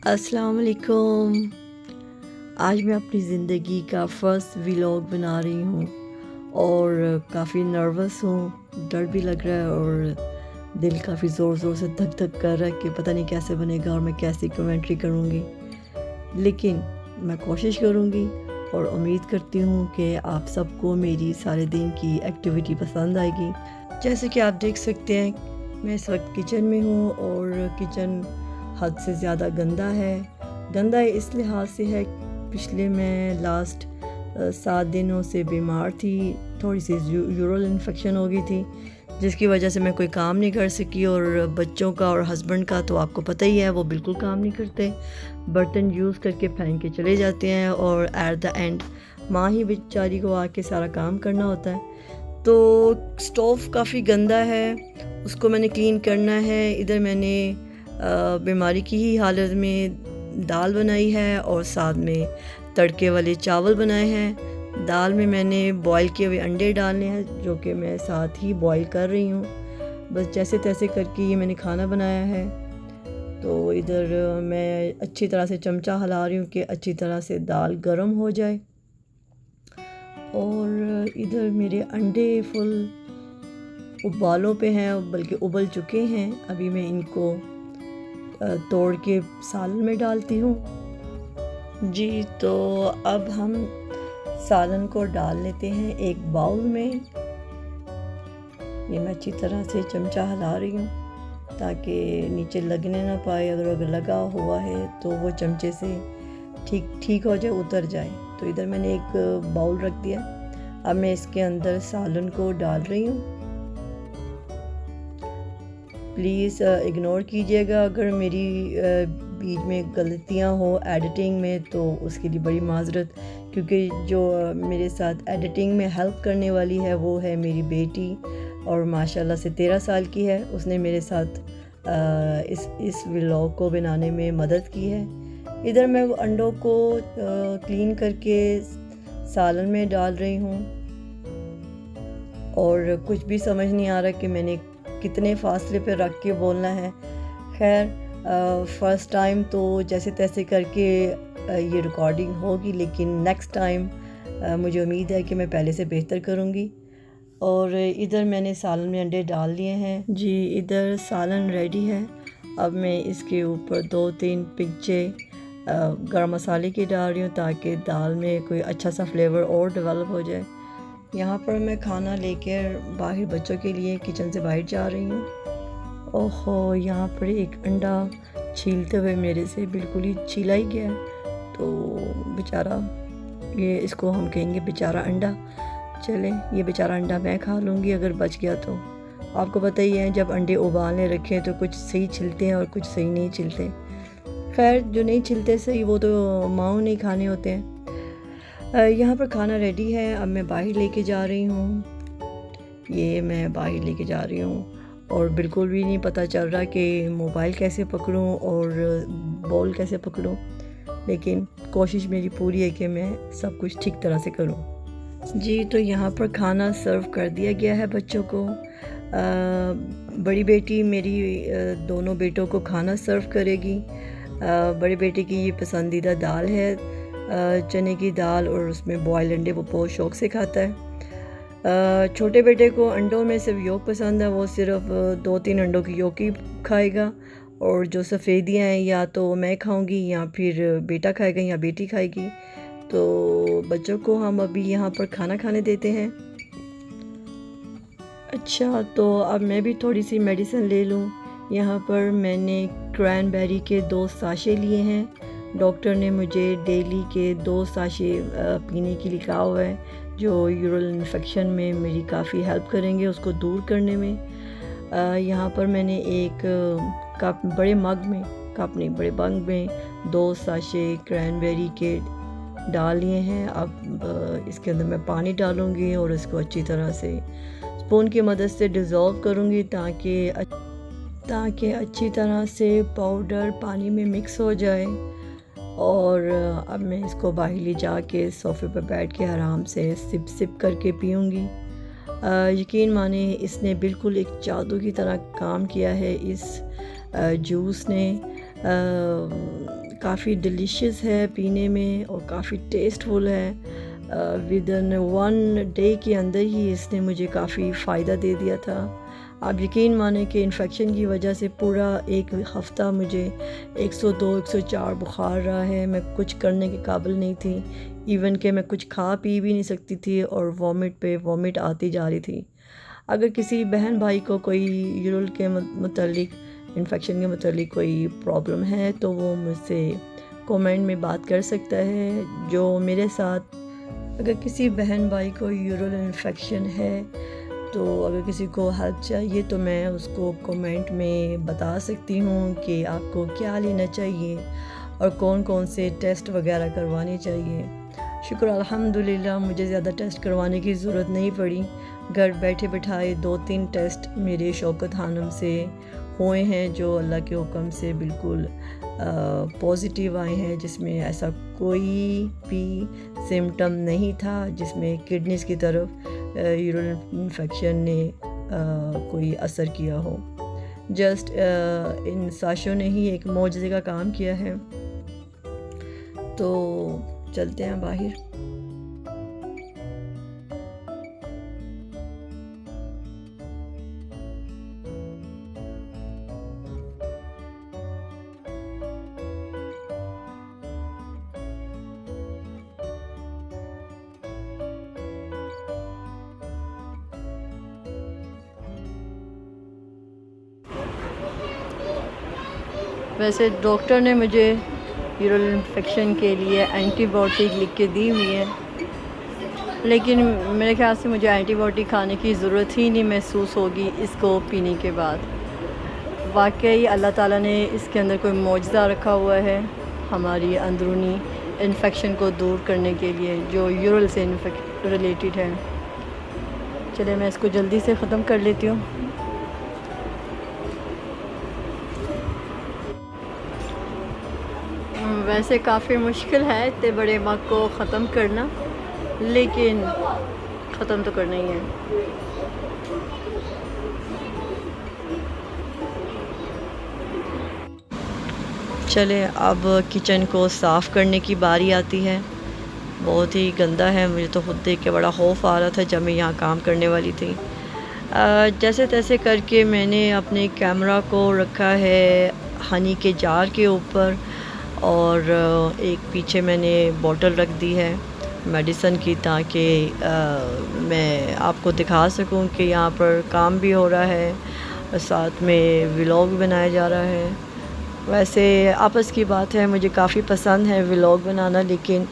अस्सलाम वालेकुम। आज मैं अपनी ज़िंदगी का फ़र्स्ट व्लॉग बना रही हूँ और काफ़ी नर्वस हूँ, डर भी लग रहा है और दिल काफ़ी ज़ोर ज़ोर से धक धक कर रहा है कि पता नहीं कैसे बनेगा और मैं कैसी कमेंट्री करूँगी। लेकिन मैं कोशिश करूँगी और उम्मीद करती हूँ कि आप सबको मेरी सारे दिन की एक्टिविटी पसंद आएगी। जैसे कि आप देख सकते हैं मैं इस वक्त किचन में हूँ और किचन हद से ज़्यादा गंदा है। गंदा इस लिहाज से है, पिछले मैं लास्ट 7 दिनों से बीमार थी, थोड़ी सी यूरल इन्फेक्शन हो गई थी जिसकी वजह से मैं कोई काम नहीं कर सकी। और बच्चों का और हस्बैंड का तो आपको पता ही है, वो बिल्कुल काम नहीं करते, बर्तन यूज़ करके फेंक के चले जाते हैं और एट द एंड माँ ही बेचारी को आके सारा काम करना होता है। तो स्टोव काफ़ी गंदा है, उसको मैंने क्लीन करना है। इधर मैंने बीमारी की ही हालत में दाल बनाई है और साथ में तड़के वाले चावल बनाए हैं। दाल में मैंने बॉईल किए हुए अंडे डालने हैं जो कि मैं साथ ही बॉईल कर रही हूँ। बस जैसे तैसे करके ये मैंने खाना बनाया है। तो इधर मैं अच्छी तरह से चमचा हिला रही हूँ कि अच्छी तरह से दाल गर्म हो जाए। और इधर मेरे अंडे फुल उबालों पे हैं, बल्कि उबल चुके हैं। अभी मैं इनको तोड़ के सालन में डालती हूँ। जी, तो अब हम सालन को डाल लेते हैं एक बाउल में। ये मैं अच्छी तरह से चमचा हिला रही हूँ ताकि नीचे लगने ना पाए। अगर लगा हुआ है तो वो चमचे से ठीक हो जाए, उतर जाए। तो इधर मैंने एक बाउल रख दिया। अब मैं इसके अंदर सालन को डाल रही हूँ। प्लीज़ इग्नोर कीजिएगा अगर मेरी बीच में गलतियां हो एडिटिंग में, तो उसके लिए बड़ी माजरत, क्योंकि जो मेरे साथ एडिटिंग में हेल्प करने वाली है वो है मेरी बेटी और माशाल्लाह से 13 साल की है। उसने मेरे साथ इस व्लॉग को बनाने में मदद की है। इधर मैं अंडों को क्लीन करके सालन में डाल रही हूँ और कुछ भी समझ नहीं आ रहा कि मैंने कितने फासले पे रख के बोलना है। खैर, फ़र्स्ट टाइम तो जैसे तैसे करके ये रिकॉर्डिंग होगी, लेकिन नेक्स्ट टाइम मुझे उम्मीद है कि मैं पहले से बेहतर करूँगी। और इधर मैंने सालन में अंडे डाल लिए हैं। जी, इधर सालन रेडी है। अब मैं इसके ऊपर 2-3 पिंचे गरम मसाले की डाल रही हूँ ताकि दाल में कोई अच्छा सा फ्लेवर और डेवलप हो जाए। यहाँ पर मैं खाना लेकर बाहर बच्चों के लिए किचन से बाहर जा रही हूँ। ओहो, यहाँ पर एक अंडा छीलते हुए मेरे से बिल्कुल ही छीला ही गया। तो बेचारा, ये इसको हम कहेंगे बेचारा अंडा। चले, ये बेचारा अंडा मैं खा लूँगी अगर बच गया तो। आपको पता ही है, जब अंडे उबालने रखें तो कुछ सही छिलते हैं और कुछ सही नहीं छिलते। खैर, जो नहीं छिलते सही वो तो माओ नहीं खाने होते हैं। यहाँ पर खाना रेडी है। अब मैं बाहर लेके जा रही हूँ। ये मैं बाहर लेके जा रही हूँ और बिल्कुल भी नहीं पता चल रहा कि मोबाइल कैसे पकड़ूँ और बॉल कैसे पकड़ूँ, लेकिन कोशिश मेरी पूरी है कि मैं सब कुछ ठीक तरह से करूँ। जी, तो यहाँ पर खाना सर्व कर दिया गया है बच्चों को। बड़ी बेटी मेरी दोनों बेटों को खाना सर्व करेगी। बड़ी बेटी की ये पसंदीदा दाल है, चने की दाल, और उसमें बॉयल अंडे वो बहुत शौक़ से खाता है। छोटे बेटे को अंडों में सिर्फ योक पसंद है, वो सिर्फ 2-3 अंडों की योक ही खाएगा। और जो सफ़ेदियाँ हैं या तो मैं खाऊंगी या फिर बेटा खाएगा या बेटी खाएगी। तो बच्चों को हम अभी यहाँ पर खाना खाने देते हैं। अच्छा, तो अब मैं भी थोड़ी सी मेडिसिन ले लूँ। यहाँ पर मैंने क्रैनबेरी के 2 साशे लिए हैं। डॉक्टर ने मुझे डेली के 2 साशे पीने के लिए कहा हुआ है, जो यूरल इन्फेक्शन में मेरी काफ़ी हेल्प करेंगे उसको दूर करने में। यहाँ पर मैंने एक बड़े मग में 2 साशे क्रैनबेरी के डाल लिए हैं। अब इसके अंदर मैं पानी डालूँगी और इसको अच्छी तरह से स्पून की मदद से डिज़ोल्व करूँगी ताकि अच्छी तरह से पाउडर पानी में मिक्स हो जाए। और अब मैं इसको बाहर ले जाके सोफ़े पर बैठ के आराम से सिप करके पीऊँगी। यकीन माने, इसने बिल्कुल एक जादू की तरह काम किया है। इस जूस ने काफ़ी डिलीशियस है पीने में और काफ़ी टेस्टफुल है। विद इन 1 डे के अंदर ही इसने मुझे काफ़ी फ़ायदा दे दिया था। आप यकीन माने कि इन्फेक्शन की वजह से पूरा एक हफ़्ता मुझे 102 104 बुखार रहा है। मैं कुछ करने के काबिल नहीं थी, इवन कि मैं कुछ खा पी भी नहीं सकती थी और वॉमिट पे वॉमिट आती जा रही थी। अगर किसी बहन भाई को कोई यूरिन के मुतल्लिक, इन्फेक्शन के मुतल्लिक कोई प्रॉब्लम है तो वो मुझसे कमेंट में बात कर सकता है। जो मेरे साथ, अगर किसी बहन भाई को यूरिन इन्फेक्शन है तो अगर किसी को हेल्प चाहिए तो मैं उसको कमेंट में बता सकती हूँ कि आपको क्या लेना चाहिए और कौन कौन से टेस्ट वगैरह करवाने चाहिए। शुक्र अल्हम्दुलिल्लाह मुझे ज़्यादा टेस्ट करवाने की ज़रूरत नहीं पड़ी। घर बैठे बिठाए 2-3 टेस्ट मेरे शौकत खानम से हुए हैं जो अल्लाह के हुक्म से बिल्कुल पॉजिटिव आए हैं, जिसमें ऐसा कोई भी सिम्टम नहीं था जिसमें किडनीज़ की तरफ यूरिन इन्फेक्शन ने कोई असर किया हो। जस्ट इन साशों ने ही एक मौजज़े का काम किया है। तो चलते हैं बाहर। वैसे डॉक्टर ने मुझे यूरिन इन्फेक्शन के लिए एंटीबायोटिक लिख के दी हुई है, लेकिन मेरे ख्याल से मुझे एंटीबायोटिक खाने की ज़रूरत ही नहीं महसूस होगी इसको पीने के बाद। वाकई अल्लाह ताला ने इसके अंदर कोई मौजज़ा रखा हुआ है हमारी अंदरूनी इन्फेक्शन को दूर करने के लिए जो यूरिन से रिलेटेड है। चलिए मैं इसको जल्दी से ख़त्म कर लेती हूँ। वैसे काफ़ी मुश्किल है इतने बड़े मग को ख़त्म करना, लेकिन ख़त्म तो करना ही है। चले अब किचन को साफ़ करने की बारी आती है। बहुत ही गंदा है, मुझे तो खुद देख के बड़ा खौफ आ रहा था जब मैं यहाँ काम करने वाली थी। जैसे तैसे करके मैंने अपने कैमरा को रखा है हनी के जार के ऊपर और एक पीछे मैंने बोतल रख दी है मेडिसन की, ताकि मैं आपको दिखा सकूं कि यहाँ पर काम भी हो रहा है और साथ में व्लॉग बनाया जा रहा है। वैसे आपस की बात है, मुझे काफ़ी पसंद है व्लॉग बनाना, लेकिन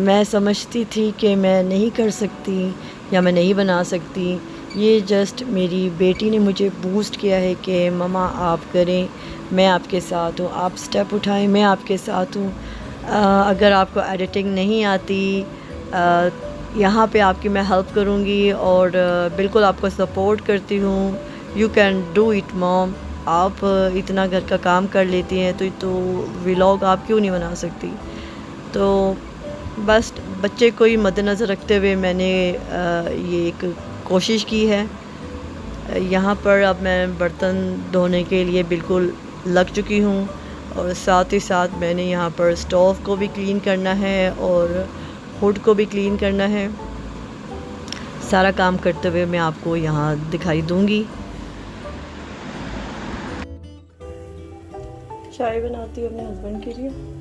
मैं समझती थी कि मैं नहीं कर सकती या मैं नहीं बना सकती। ये जस्ट मेरी बेटी ने मुझे बूस्ट किया है कि ममा आप करें, मैं आपके साथ हूँ, आप स्टेप उठाएं, मैं आपके साथ हूँ। अगर आपको एडिटिंग नहीं आती यहाँ पे आपकी मैं हेल्प करूँगी और बिल्कुल आपको सपोर्ट करती हूँ। You can do it mom, आप इतना घर का काम कर लेती हैं तो व्लॉग आप क्यों नहीं बना सकती। तो बस बच्चे को ही मद्देनज़र रखते हुए मैंने ये एक कोशिश की है। यहाँ पर अब मैं बर्तन धोने के लिए बिल्कुल लग चुकी हूँ और साथ ही साथ मैंने यहाँ पर स्टोव को भी क्लीन करना है और हुड को भी क्लीन करना है। सारा काम करते हुए मैं आपको यहाँ दिखाई दूँगी। चाय बनाती हूँ अपने हस्बैंड के लिए।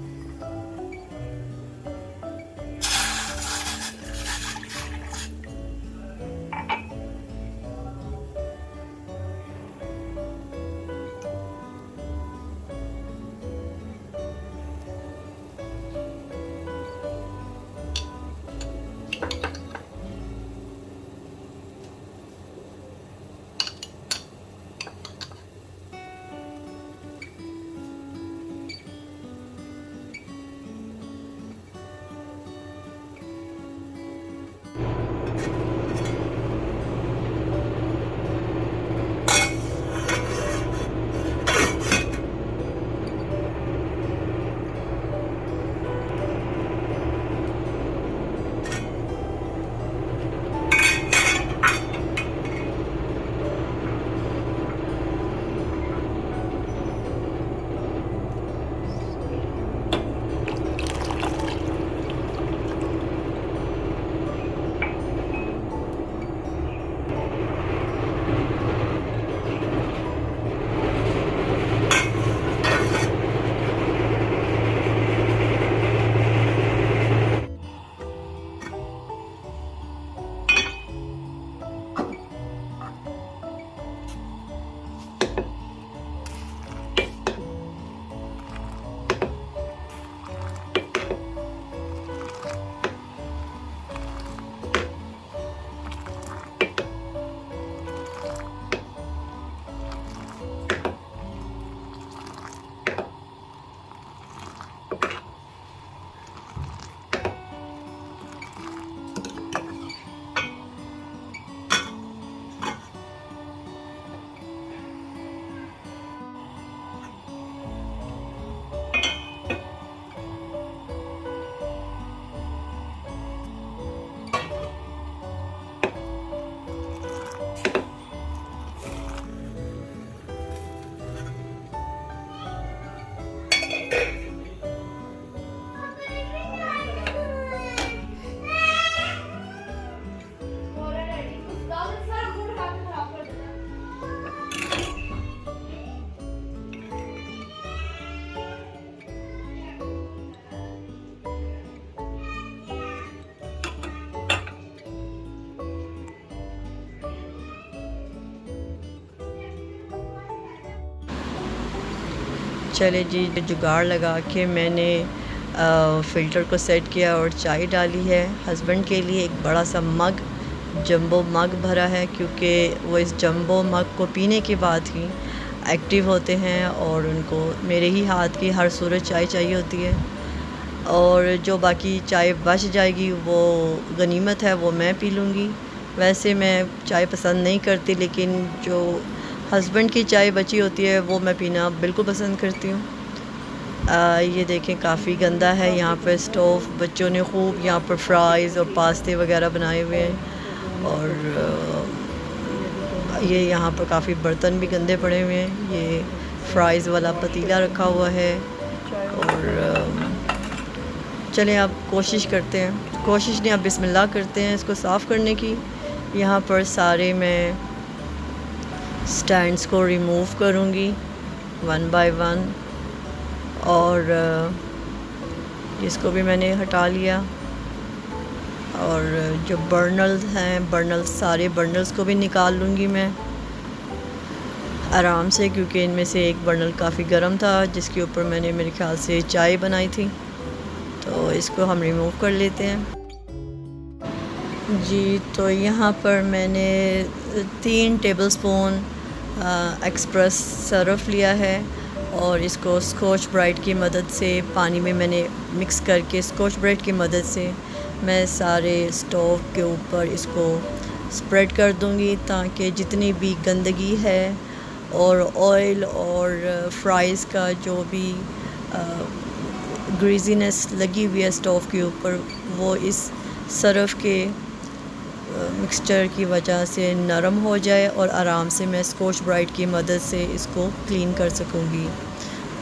चले जी, जुगाड़ लगा के मैंने फ़िल्टर को सेट किया और चाय डाली है। हस्बैंड के लिए एक बड़ा सा मग, जंबो मग भरा है, क्योंकि वो इस जंबो मग को पीने के बाद ही एक्टिव होते हैं और उनको मेरे ही हाथ की हर सूरत चाय चाहिए होती है। और जो बाकी चाय बच जाएगी वो गनीमत है, वो मैं पी लूँगी। वैसे मैं चाय पसंद नहीं करती, लेकिन जो हस्बैंड की चाय बची होती है वो मैं पीना बिल्कुल पसंद करती हूँ। ये देखें काफ़ी गंदा है यहाँ पर स्टोव। बच्चों ने खूब यहाँ पर फ्राइज़ और पास्ते वगैरह बनाए हुए हैं और ये यहाँ पर काफ़ी बर्तन भी गंदे पड़े हुए हैं। ये फ्राइज़ वाला पतीला रखा हुआ है और चलें अब कोशिश करते हैं, कोशिश नहीं अब बिस्मिल्लाह करते हैं इसको साफ़ करने की। यहाँ पर सारे मैं स्टैंड्स को रिमूव करूँगी वन बाय वन और इसको भी मैंने हटा लिया। और जो बर्नल्स हैं, सारे बर्नल्स को भी निकाल लूँगी मैं आराम से, क्योंकि इनमें से एक बर्नल काफ़ी गर्म था जिसके ऊपर मैंने मेरे ख्याल से चाय बनाई थी। तो इसको हम रिमूव कर लेते हैं जी। तो यहाँ पर मैंने 3 टेबलस्पून एक्सप्रेस सरफ लिया है और इसको स्कॉच ब्राइट की मदद से पानी में मैंने मिक्स करके स्कॉच ब्राइट की मदद से मैं सारे स्टोव के ऊपर इसको स्प्रेड कर दूँगी, ताकि जितनी भी गंदगी है और ऑयल और फ्राइज़ का जो भी ग्रीजीनेस लगी हुई है स्टोव के ऊपर, वो इस सरफ के मिक्सचर की वजह से नरम हो जाए और आराम से मैं स्कॉच ब्राइट की मदद से इसको क्लीन कर सकूँगी।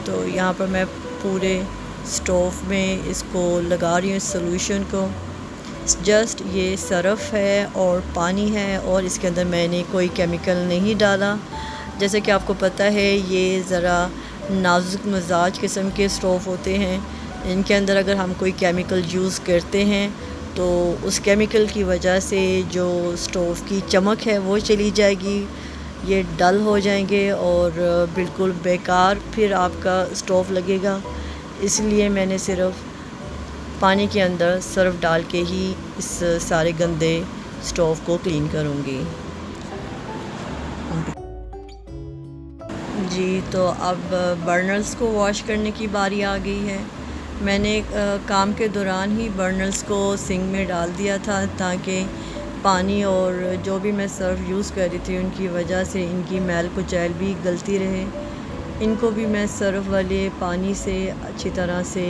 तो यहाँ पर मैं पूरे स्टोव में इसको लगा रही हूँ इस सॉल्यूशन को। जस्ट ये सरफ है और पानी है और इसके अंदर मैंने कोई केमिकल नहीं डाला। जैसे कि आपको पता है ये ज़रा नाजुक मिजाज किस्म के स्टोव होते हैं, इनके अंदर अगर हम कोई केमिकल यूज़ करते हैं तो उस केमिकल की वजह से जो स्टोव की चमक है वो चली जाएगी, ये डल हो जाएंगे और बिल्कुल बेकार फिर आपका स्टोव लगेगा। इसलिए मैंने सिर्फ पानी के अंदर सर्फ डाल के ही इस सारे गंदे स्टोव को क्लीन करूँगी जी। तो अब बर्नर्स को वॉश करने की बारी आ गई है। मैंने काम के दौरान ही बर्नर्स को सिंक में डाल दिया था, ताकि पानी और जो भी मैं सर्फ यूज़ कर रही थी उनकी वजह से इनकी मैल कुचैल भी गलती रहे। इनको भी मैं सर्फ वाले पानी से अच्छी तरह से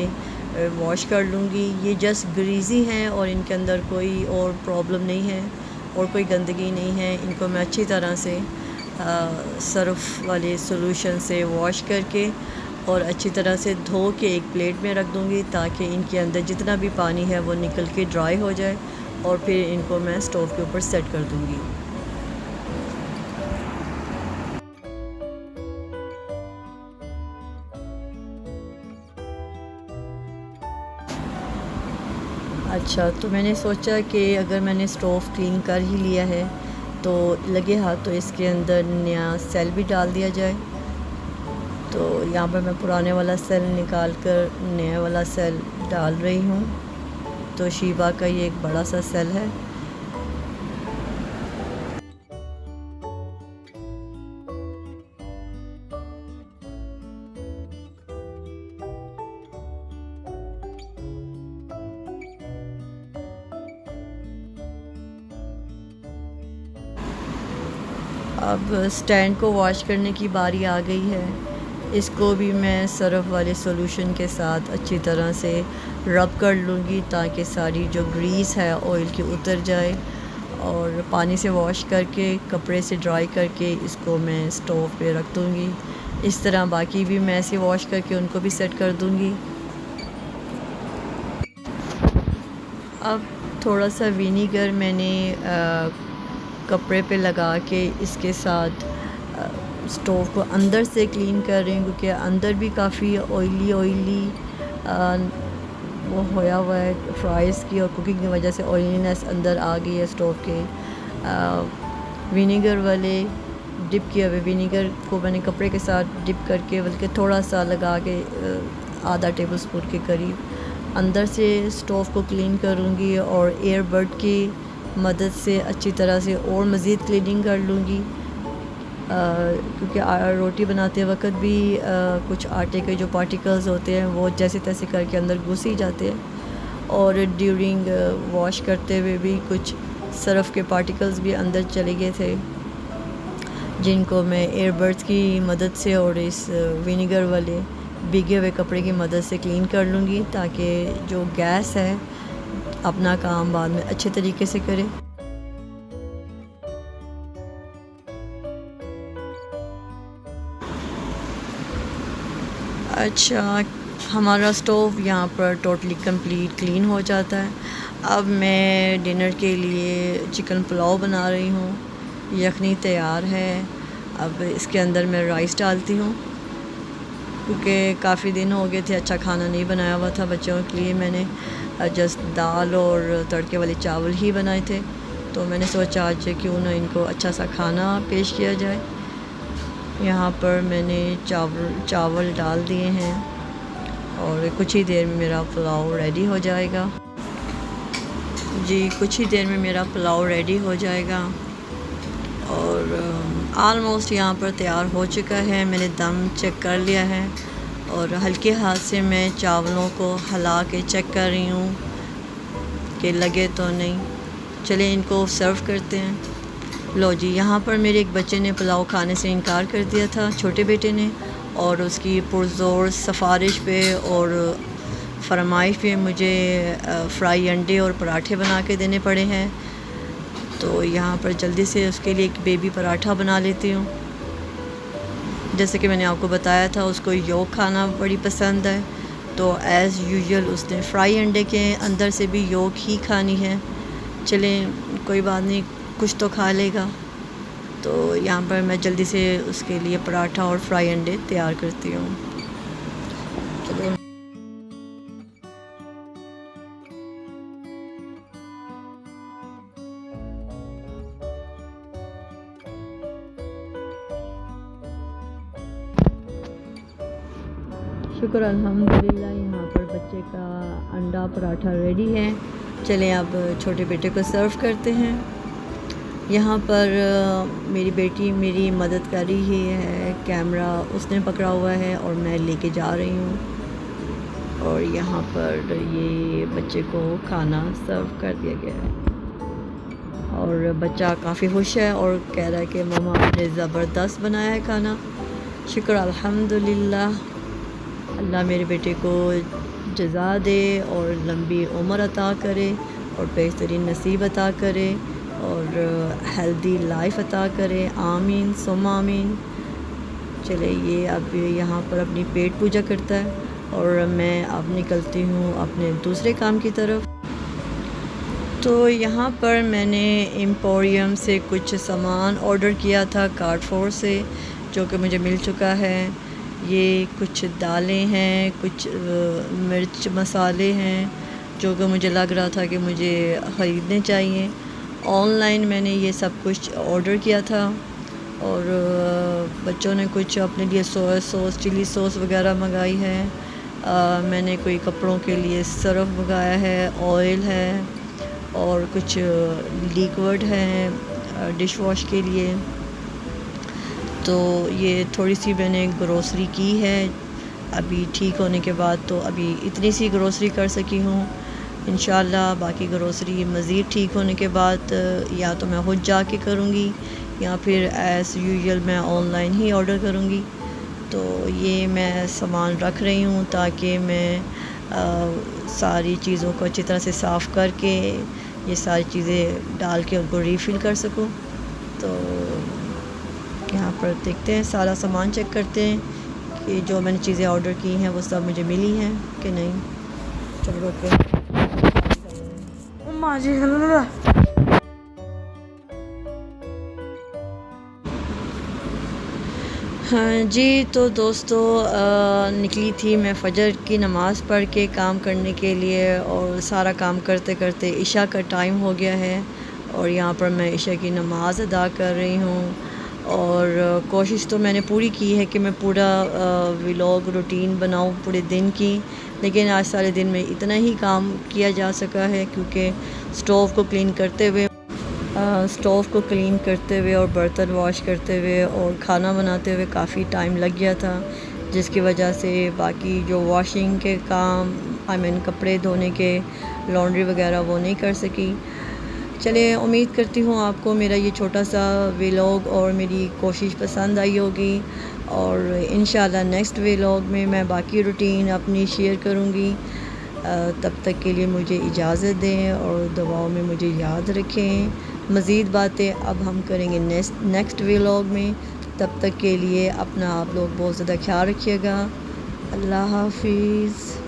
वॉश कर लूँगी। ये जस्ट ग्रीज़ी हैं और इनके अंदर कोई और प्रॉब्लम नहीं है और कोई गंदगी नहीं है। इनको मैं अच्छी तरह से सर्फ वाले सॉल्यूशन से वॉश करके और अच्छी तरह से धो के एक प्लेट में रख दूँगी, ताकि इनके अंदर जितना भी पानी है वो निकल के ड्राई हो जाए और फिर इनको मैं स्टोव के ऊपर सेट कर दूँगी। अच्छा, तो मैंने सोचा कि अगर मैंने स्टोव क्लीन कर ही लिया है तो लगे हाथ तो इसके अंदर नया सेल भी डाल दिया जाए। तो यहाँ पर मैं पुराने वाला सेल निकाल कर नया वाला सेल डाल रही हूँ। तो शीबा का ये एक बड़ा सा सेल है। अब स्टैंड को वॉश करने की बारी आ गई है। इसको भी मैं सरफ वाले सॉल्यूशन के साथ अच्छी तरह से रब कर लूँगी, ताकि सारी जो ग्रीस है ऑयल की उतर जाए। और पानी से वॉश करके कपड़े से ड्राई करके इसको मैं स्टोव पे रख दूँगी। इस तरह बाकी भी मैं ऐसे वॉश करके उनको भी सेट कर दूँगी। अब थोड़ा सा विनीगर मैंने कपड़े पे लगा के इसके साथ स्टोव को अंदर से क्लीन कर रही हूँ, क्योंकि अंदर भी काफ़ी ऑयली वो होया हुआ है फ्राइज़ की और कुकिंग की वजह से ऑयलीनेस अंदर आ गई है स्टोव के। विनेगर वाले डिप किया हुआ विनीगर को मैंने कपड़े के साथ डिप करके बल्कि थोड़ा सा लगा के आधा टेबल स्पून के करीब अंदर से स्टोव को क्लीन करूँगी और एयरबड की मदद से अच्छी तरह से और मज़ीद क्लीनिंग कर लूँगी, क्योंकि रोटी बनाते वक्त भी कुछ आटे के जो पार्टिकल्स होते हैं वो जैसे तैसे करके अंदर घुस ही जाते हैं और ड्यूरिंग वॉश करते हुए भी कुछ सर्फ़ के पार्टिकल्स भी अंदर चले गए थे, जिनको मैं एयरबड्स की मदद से और इस विनीगर वाले भीगे हुए कपड़े की मदद से क्लीन कर लूँगी, ताकि जो गैस है अपना काम बाद में अच्छे तरीके से करे। अच्छा, हमारा स्टोव यहाँ पर टोटली कंप्लीट क्लीन हो जाता है। अब मैं डिनर के लिए चिकन पुलाव बना रही हूँ। यखनी तैयार है। अब इसके अंदर मैं राइस डालती हूँ, क्योंकि काफ़ी दिन हो गए थे अच्छा खाना नहीं बनाया हुआ था बच्चों के लिए। मैंने जस्ट दाल और तड़के वाले चावल ही बनाए थे, तो मैंने सोचा आज क्यों ना इनको अच्छा सा खाना पेश किया जाए। यहाँ पर मैंने चावल डाल दिए हैं और कुछ ही देर में मेरा पुलाव रेडी हो जाएगा। जी, कुछ ही देर में मेरा पुलाव रेडी हो जाएगा और ऑलमोस्ट यहाँ पर तैयार हो चुका है। मैंने दम चेक कर लिया है और हल्के हाथ से मैं चावलों को हिला के चेक कर रही हूँ कि लगे तो नहीं। चलिए इनको सर्व करते हैं। लो जी, यहाँ पर मेरे एक बच्चे ने पुलाव खाने से इनकार कर दिया था, छोटे बेटे ने, और उसकी पुरज़ोर सिफारिश पे और फरमाइश पे मुझे फ्राई अंडे और पराठे बना के देने पड़े हैं। तो यहाँ पर जल्दी से उसके लिए एक बेबी पराठा बना लेती हूँ। जैसे कि मैंने आपको बताया था उसको योक खाना बड़ी पसंद है, तो एज़ यूजुअल उसने फ्राई अंडे के अंदर से भी योक ही खानी है। चलें, कोई बात नहीं, कुछ तो खा लेगा। तो यहाँ पर मैं जल्दी से उसके लिए पराठा और फ्राई अंडे तैयार करती हूँ। चलिए, शुक्र अल्हम्दुलिल्लाह, यहाँ पर बच्चे का अंडा पराठा रेडी है। चलें अब छोटे बेटे को सर्व करते हैं। यहाँ पर मेरी बेटी मेरी मदद कर रही है, कैमरा उसने पकड़ा हुआ है और मैं लेके जा रही हूँ। और यहाँ पर ये बच्चे को खाना सर्व कर दिया गया है और बच्चा काफ़ी खुश है और कह रहा है कि मम्मा आपने ज़बरदस्त बनाया है खाना। शुक्र अल्हम्दुलिल्लाह, अल्लाह मेरे बेटे को जज़ा दे और लंबी उम्र अता करे और बेहतरीन नसीब अता करे और हेल्दी लाइफ अता करे। आमीन सुम्मा आमीन। चले, ये अब यहाँ पर अपनी पेट पूजा करता है और मैं अब निकलती हूँ अपने दूसरे काम की तरफ। तो यहाँ पर मैंने एम्पोरियम से कुछ सामान ऑर्डर किया था कार्डफोर से, जो कि मुझे मिल चुका है। ये कुछ दालें हैं, कुछ मिर्च मसाले हैं, जो कि मुझे लग रहा था कि मुझे ख़रीदने चाहिए। ऑनलाइन मैंने ये सब कुछ ऑर्डर किया था और बच्चों ने कुछ अपने लिए सोया सॉस, चिली सॉस वगैरह मंगाई है। मैंने कोई कपड़ों के लिए सर्फ़ मंगाया है, ऑयल है और कुछ लिक्विड है डिश वॉश के लिए। तो ये थोड़ी सी मैंने ग्रोसरी की है अभी ठीक होने के बाद, तो अभी इतनी सी ग्रोसरी कर सकी हूँ। इंशाल्लाह बाकी ग्रोसरी मज़ीद ठीक होने के बाद या तो मैं खुद जाके करूँगी या फिर एज़ यूजुअल मैं ऑनलाइन ही ऑर्डर करूँगी। तो ये मैं सामान रख रही हूँ ताकि मैं सारी चीज़ों को अच्छी तरह से साफ़ करके ये सारी चीज़ें डाल के उनको रीफ़िल कर सकूँ। तो यहाँ पर देखते हैं, सारा सामान चेक करते हैं कि जो मैंने चीज़ें ऑर्डर की हैं वो सब मुझे मिली हैं कि नहीं। चलो ओके। हाँ जी, तो दोस्तों निकली थी मैं फ़जर की नमाज़ पढ़ के काम करने के लिए और सारा काम करते करते इशा का टाइम हो गया है और यहाँ पर मैं इशा की नमाज़ अदा कर रही हूँ और कोशिश तो मैंने पूरी की है कि मैं पूरा व्लॉग रूटीन बनाऊं पूरे दिन की, लेकिन आज सारे दिन में इतना ही काम किया जा सका है क्योंकि स्टोव को क्लीन करते हुए और बर्तन वॉश करते हुए और खाना बनाते हुए काफ़ी टाइम लग गया था, जिसकी वजह से बाकी जो वॉशिंग के काम कपड़े धोने के, लॉन्ड्री वगैरह वो नहीं कर सकी। चलिए, उम्मीद करती हूँ आपको मेरा ये छोटा सा व्लॉग और मेरी कोशिश पसंद आई होगी, और इंशाल्लाह नेक्स्ट व्लॉग में मैं बाकी रूटीन अपनी शेयर करूँगी। तब तक के लिए मुझे इजाज़त दें और दुआओं में मुझे याद रखें। मज़ीद बातें अब हम करेंगे नेक्स्ट व्लॉग में। तब तक के लिए अपना आप लोग बहुत ज़्यादा ख्याल रखिएगा। अल्लाह हाफिज़।